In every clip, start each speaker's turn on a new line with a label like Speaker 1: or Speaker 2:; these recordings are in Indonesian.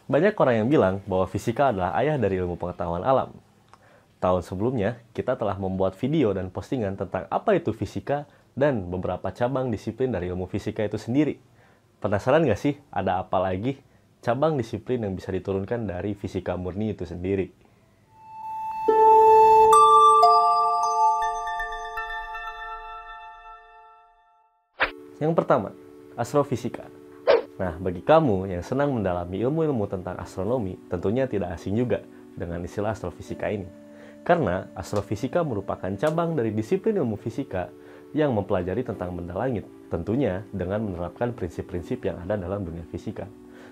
Speaker 1: Banyak orang yang bilang bahwa fisika adalah ayah dari ilmu pengetahuan alam. Tahun sebelumnya, kita telah membuat video dan postingan tentang apa itu fisika dan beberapa cabang disiplin dari ilmu fisika itu sendiri. Penasaran nggak sih ada apa lagi cabang disiplin yang bisa diturunkan dari fisika murni itu sendiri? Yang pertama, astrofisika. Nah, bagi kamu yang senang mendalami ilmu-ilmu tentang astronomi, tentunya tidak asing juga dengan istilah astrofisika ini. Karena astrofisika merupakan cabang dari disiplin ilmu fisika yang mempelajari tentang benda langit, tentunya dengan menerapkan prinsip-prinsip yang ada dalam dunia fisika.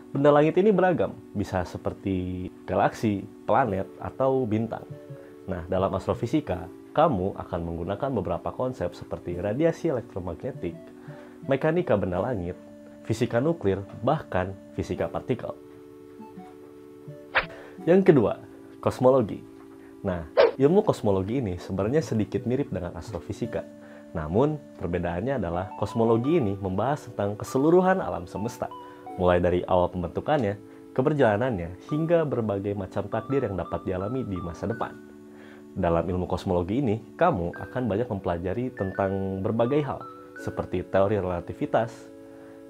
Speaker 1: Benda langit ini beragam, bisa seperti galaksi, planet, atau bintang. Nah, dalam astrofisika, kamu akan menggunakan beberapa konsep seperti radiasi elektromagnetik, mekanika benda langit, fisika nuklir, bahkan fisika partikel. Yang kedua, kosmologi. Nah, ilmu kosmologi ini sebenarnya sedikit mirip dengan astrofisika. Namun, perbedaannya adalah kosmologi ini membahas tentang keseluruhan alam semesta, mulai dari awal pembentukannya, keberjalanannya, hingga berbagai macam takdir yang dapat dialami di masa depan. Dalam ilmu kosmologi ini, kamu akan banyak mempelajari tentang berbagai hal, seperti teori relativitas,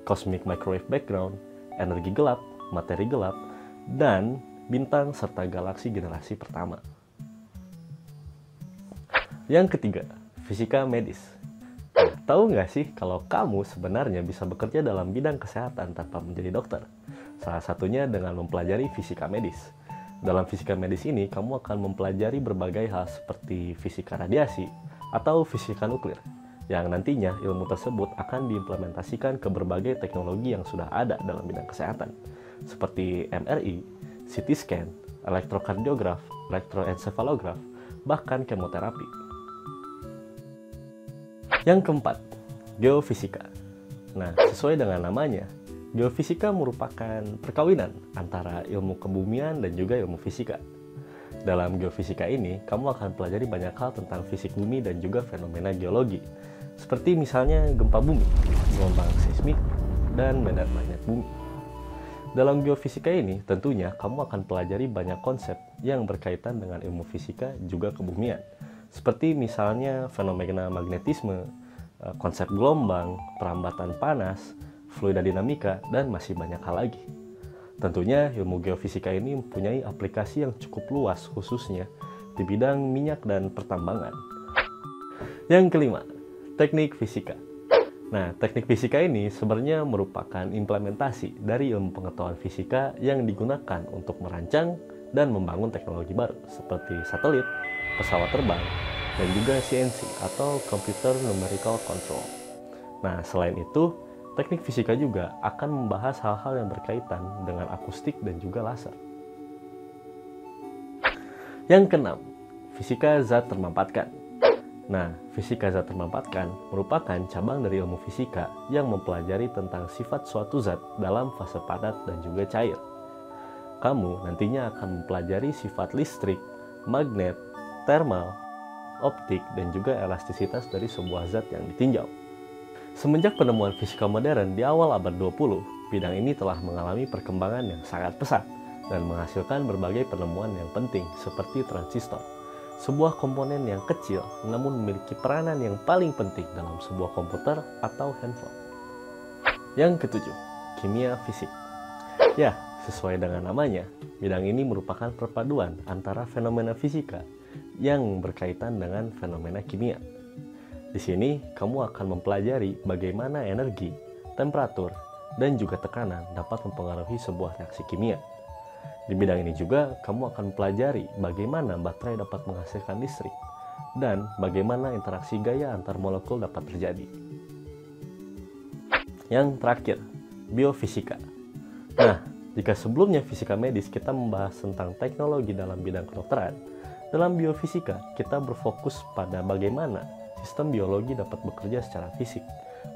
Speaker 1: cosmic microwave background, energi gelap, materi gelap, dan bintang serta galaksi generasi pertama. Yang ketiga, fisika medis. Nah, tahu nggak sih kalau kamu sebenarnya bisa bekerja dalam bidang kesehatan tanpa menjadi dokter? Salah satunya dengan mempelajari fisika medis. Dalam fisika medis ini, kamu akan mempelajari berbagai hal seperti fisika radiasi atau fisika nuklir, yang nantinya ilmu tersebut akan diimplementasikan ke berbagai teknologi yang sudah ada dalam bidang kesehatan, seperti MRI, CT scan, elektrokardiograf, elektroencephalograf, bahkan kemoterapi. Yang keempat, geofisika. Nah, sesuai dengan namanya, geofisika merupakan perkawinan antara ilmu kebumian dan juga ilmu fisika. Dalam geofisika ini, kamu akan pelajari banyak hal tentang fisik bumi dan juga fenomena geologi, seperti misalnya gempa bumi, gelombang seismik, dan medan magnet bumi. Dalam geofisika ini, tentunya kamu akan pelajari banyak konsep yang berkaitan dengan ilmu fisika juga kebumian, seperti misalnya fenomena magnetisme, konsep gelombang, perambatan panas, fluidodinamika, dan masih banyak hal lagi. Tentunya ilmu geofisika ini mempunyai aplikasi yang cukup luas khususnya di bidang minyak dan pertambangan. Yang kelima, teknik fisika. Nah, teknik fisika ini sebenarnya merupakan implementasi dari ilmu pengetahuan fisika yang digunakan untuk merancang dan membangun teknologi baru seperti satelit, pesawat terbang, dan juga CNC atau Computer Numerical Control. Nah, selain itu, teknik fisika juga akan membahas hal-hal yang berkaitan dengan akustik dan juga laser. Yang keenam, fisika zat termampatkan. Nah, fisika zat termampatkan merupakan cabang dari ilmu fisika yang mempelajari tentang sifat suatu zat dalam fase padat dan juga cair. Kamu nantinya akan mempelajari sifat listrik, magnet, thermal, optik, dan juga elastisitas dari sebuah zat yang ditinjau. Semenjak penemuan fisika modern di awal abad 20, bidang ini telah mengalami perkembangan yang sangat pesat dan menghasilkan berbagai penemuan yang penting seperti transistor, sebuah komponen yang kecil namun memiliki peranan yang paling penting dalam sebuah komputer atau handphone. Yang ketujuh, kimia fisik. Ya, sesuai dengan namanya, bidang ini merupakan perpaduan antara fenomena fisika yang berkaitan dengan fenomena kimia. Di sini, kamu akan mempelajari bagaimana energi, temperatur, dan juga tekanan dapat mempengaruhi sebuah reaksi kimia. Di bidang ini juga, kamu akan mempelajari bagaimana baterai dapat menghasilkan listrik, dan bagaimana interaksi gaya antar molekul dapat terjadi. Yang terakhir, biofisika. Nah, jika sebelumnya fisika medis kita membahas tentang teknologi dalam bidang kedokteran, dalam biofisika kita berfokus pada bagaimana sistem biologi dapat bekerja secara fisik,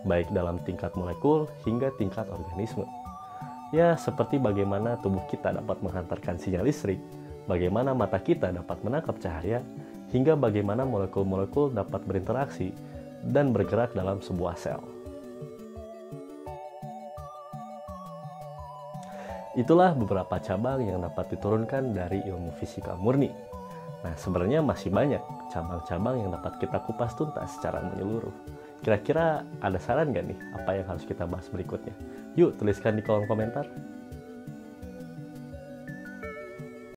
Speaker 1: baik dalam tingkat molekul hingga tingkat organisme. Ya, seperti bagaimana tubuh kita dapat menghantarkan sinyal listrik, bagaimana mata kita dapat menangkap cahaya, hingga bagaimana molekul-molekul dapat berinteraksi dan bergerak dalam sebuah sel. Itulah beberapa cabang yang dapat diturunkan dari ilmu fisika murni. Nah, sebenarnya masih banyak cabang-cabang yang dapat kita kupas tuntas secara menyeluruh. Kira-kira ada saran nggak nih apa yang harus kita bahas berikutnya? Yuk, tuliskan di kolom komentar.